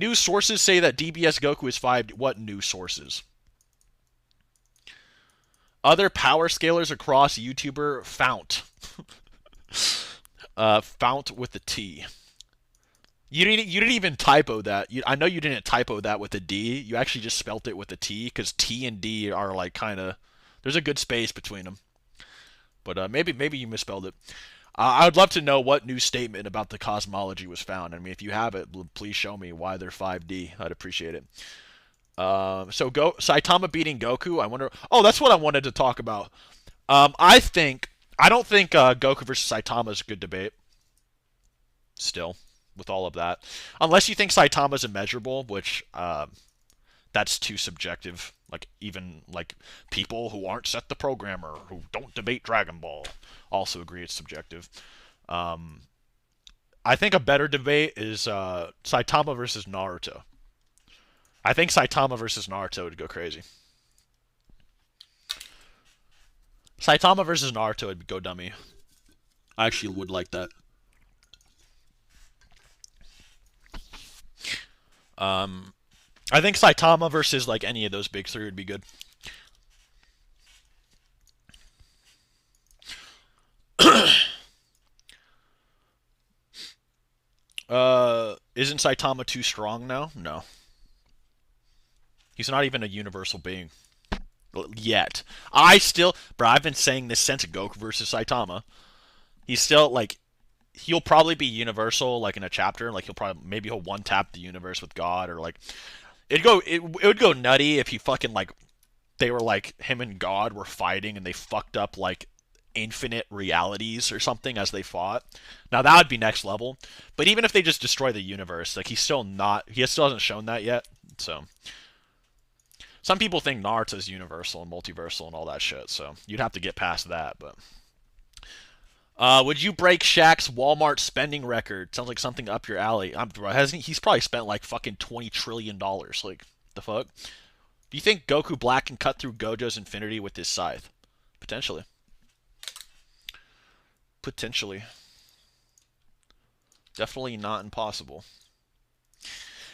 News sources say that DBS Goku is 5D. What news sources? Other power scalers across YouTuber Fount. Fount with a T. You didn't even typo that. I know you didn't typo that with a D. You actually just spelt it with a T because T and D are like kind of. There's a good space between them. But maybe you misspelled it. I would love to know what new statement about the cosmology was found. I mean, if you have it, please show me why they're 5D. I'd appreciate it. So Saitama beating Goku. I wonder. Oh, that's what I wanted to talk about. I don't think Goku versus Saitama is a good debate. Still, with all of that, unless you think Saitama's immeasurable, which that's too subjective. Like even like people who aren't SethTheProgrammer who don't debate Dragon Ball also agree it's subjective. Um, I think a better debate is Saitama versus Naruto. I think Saitama versus Naruto would go crazy. Saitama versus Naruto would go dummy. I actually would like that. Um, I think Saitama versus like any of those big three would be good. Isn't Saitama too strong now? No, he's not even a universal being yet. Bro, I've been saying this since Goku versus Saitama. He's still like, he'll probably be universal like in a chapter. Like he'll one tap the universe with God or like it would go nutty if he fucking like they were like him and God were fighting and they fucked up like infinite realities or something as they fought. Now that would be next level. But even if they just destroy the universe, like he still hasn't shown that yet. So some people think Naruto's universal and multiversal and all that shit. So you'd have to get past that. But would you break Shaq's Walmart spending record? Sounds like something up your alley. He's probably spent like fucking $20 trillion. Like the fuck? Do you think Goku Black can cut through Gojo's infinity with his scythe? Potentially. Potentially. Definitely not impossible.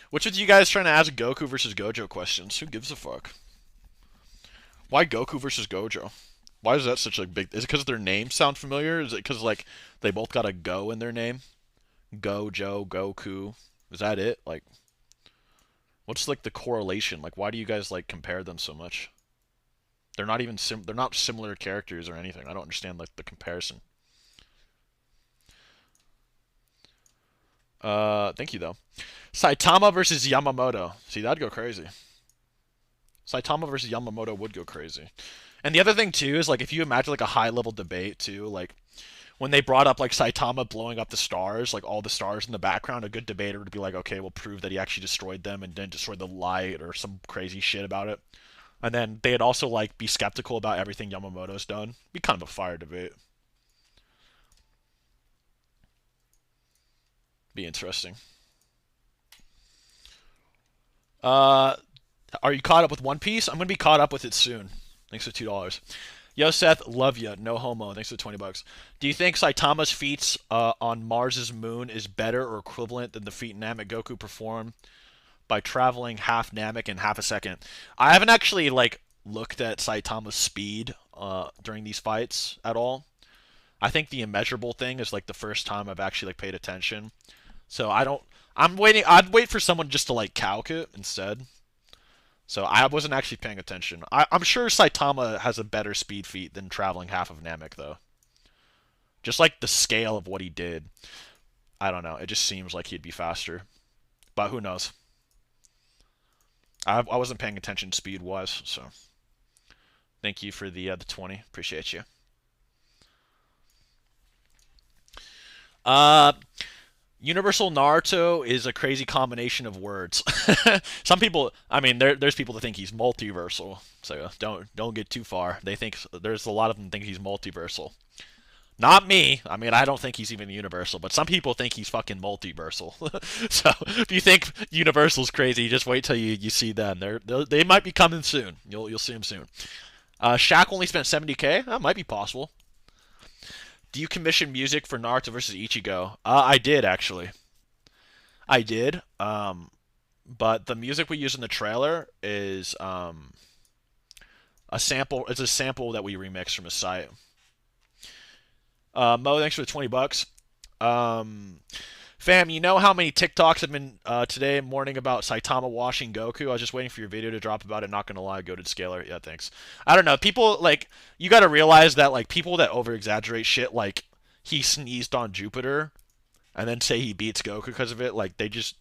Which of you guys trying to ask Goku versus Gojo questions? Who gives a fuck? Why Goku versus Gojo? Why is that such a big? Is it because their names sound familiar? Is it because like they both got a go in their name? Gojo, Goku. Is that it? Like, what's like the correlation? Like, why do you guys like compare them so much? They're not even they're not similar characters or anything. I don't understand like the comparison. Thank you though. Saitama versus Yamamoto. See, that'd go crazy. Saitama versus Yamamoto would go crazy. And the other thing too is like if you imagine like a high level debate too, like when they brought up like Saitama blowing up the stars, like all the stars in the background, a good debater would be like, okay, we'll prove that he actually destroyed them and didn't destroy the light or some crazy shit about it. And then they'd also like be skeptical about everything Yamamoto's done. Be kind of a fire debate. Be interesting. Uh, are you caught up with One Piece? I'm gonna be caught up with it soon. Thanks for $2. Yo Seth, love ya. No homo. Thanks for 20 bucks. Do you think Saitama's feats on Mars's moon is better or equivalent than the feat Namek Goku performed by traveling half Namek in half a second? I haven't actually like looked at Saitama's speed during these fights at all. I think the immeasurable thing is like the first time I've actually like paid attention. So I don't. I'm waiting. I'd wait for someone just to like calc it instead. So I wasn't actually paying attention. I'm sure Saitama has a better speed feat than traveling half of Namek though. Just like the scale of what he did. I don't know. It just seems like he'd be faster. But who knows? I wasn't paying attention speed wise. So thank you for the 20. Appreciate you. Uh, Universal Naruto is a crazy combination of words. Some people, I mean, there's people that think he's multiversal, so don't get too far. They think there's a lot of them think he's multiversal. Not me. I mean, I don't think he's even universal, but some people think he's fucking multiversal. So if you think Universal's crazy, just wait till you see them. They might be coming soon. You'll see them soon. Shaq only spent 70K. That might be possible. Do you commission music for Naruto versus Ichigo? I did actually. I did. but the music we use in the trailer is a sample. It's a sample that we remixed from a site. Mo, thanks for the $20. Um, Fam, you know how many TikToks have been today morning about Saitama washing Goku? I was just waiting for your video to drop about it. Not gonna lie, goated scaler. Yeah, thanks. I don't know. People like you got to realize that like people that over exaggerate shit like he sneezed on Jupiter and then say he beats Goku because of it. Like they just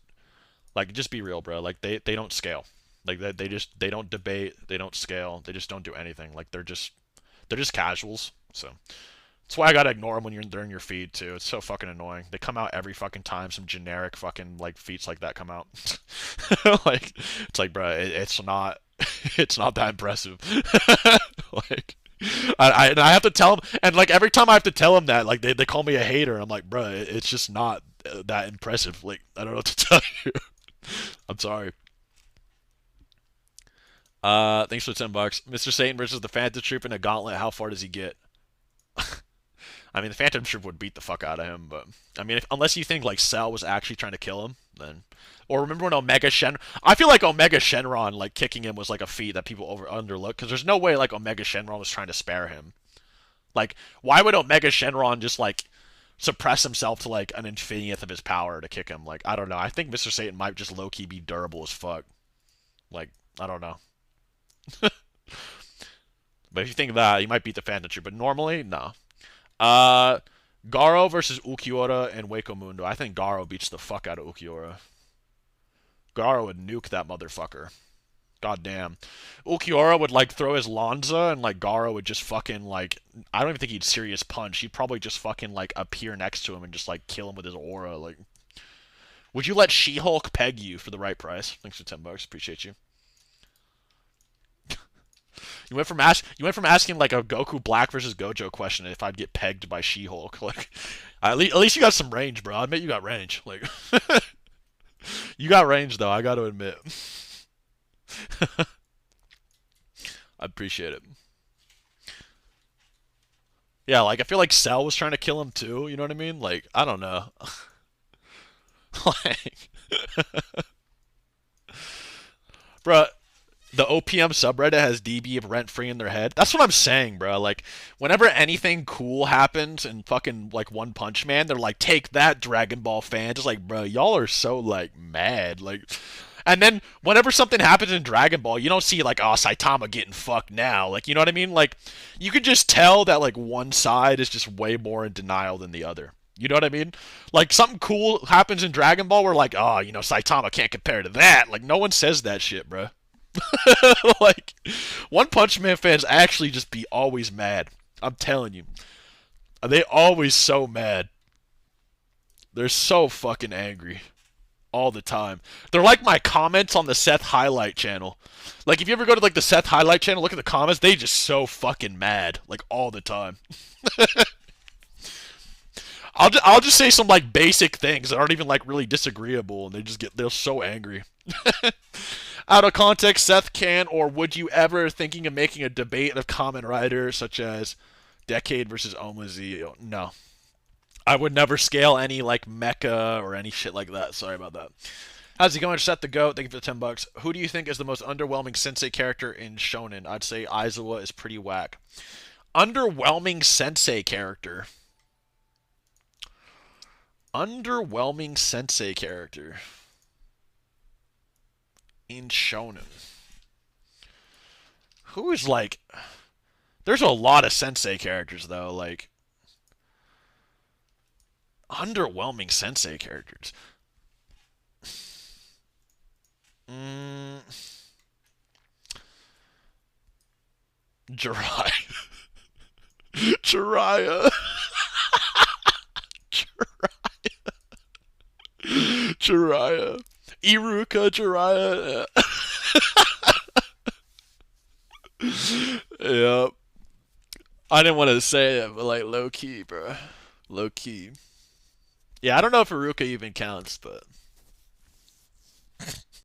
be real, bro. Like they don't scale. Like they don't debate. They don't scale. They just don't do anything. Like they're just casuals. So. That's why I gotta ignore them when they're in your feed too. It's so fucking annoying. They come out every fucking time some generic fucking like feats like that come out. Like it's like, bro, it's not, it's not that impressive. Like, I have to tell them, and like every time I have to tell them that, like they call me a hater. I'm like, bro, it's just not that impressive. Like I don't know what to tell you. I'm sorry. Thanks for the $10. Mr. Satan versus the Phantom Troop in a gauntlet. How far does he get? I mean, the Phantom Troop would beat the fuck out of him, but I mean, unless you think like Cell was actually trying to kill him, then. Or remember when Omega Shen? I feel like Omega Shenron like kicking him was like a feat that people underlook because there's no way like Omega Shenron was trying to spare him. Like, why would Omega Shenron just like suppress himself to like an infinite of his power to kick him? Like, I don't know. I think Mr. Satan might just low key be durable as fuck. Like, I don't know. But if you think that, you might beat the Phantom Troop. But normally, no. Uh, Garo versus Ukiura and Wako Mundo. I think Garo beats the fuck out of Ukiura. Garo would nuke that motherfucker. God damn. Ukiura would like throw his Lanza and like Garo would just fucking like I don't even think he'd serious punch. He'd probably just fucking like appear next to him and just like kill him with his aura. Like, would you let She-Hulk peg you for the right price? Thanks for $10. Appreciate you. You went from asking like a Goku Black versus Gojo question if I'd get pegged by She-Hulk. Like, at least you got some range, bro. I admit you got range. Like, you got range though. I got to admit. I appreciate it. Yeah, like I feel like Cell was trying to kill him too. You know what I mean? Like, I don't know. Like, bro, the OPM subreddit has DB rent free in their head. That's what I'm saying, bro. Like, whenever anything cool happens in fucking like One Punch Man, they're like, "Take that, Dragon Ball fan!" Just like, bro, y'all are so like mad. Like, and then whenever something happens in Dragon Ball, you don't see like, "Oh, Saitama getting fucked now." Like, you know what I mean? Like, you can just tell that like one side is just way more in denial than the other. You know what I mean? Like something cool happens in Dragon Ball, we're like, "Oh, Saitama can't compare to that." Like, no one says that shit, bro. Like, One Punch Man fans actually just be always mad. I'm telling you. They always so mad. They're so fucking angry. All the time. They're like my comments on the Seth highlight channel. Like, if you ever go to like the Seth highlight channel, look at the comments, they just so fucking mad. Like, all the time. I'll just say some like basic things that aren't even like really disagreeable, and they're so angry. Out of context, Seth can or would you ever thinking of making a debate of Kamen Rider such as Decade versus Omazi? No, I would never scale any like mecha or any shit like that. Sorry about that. How's it going, Seth the Goat? Thank you for the $10. Who do you think is the most underwhelming sensei character in Shonen? I'd say Aizawa is pretty whack. Underwhelming sensei character. Underwhelming sensei character in Shonen. Who is like? There's a lot of sensei characters though. Like underwhelming sensei characters. Mm, Jiraiya. Jiraiya. Jiraiya. Iruka Jiraiya. Yep. I didn't want to say it, but like low key, bro. Low key. Yeah, I don't know if Iruka even counts, but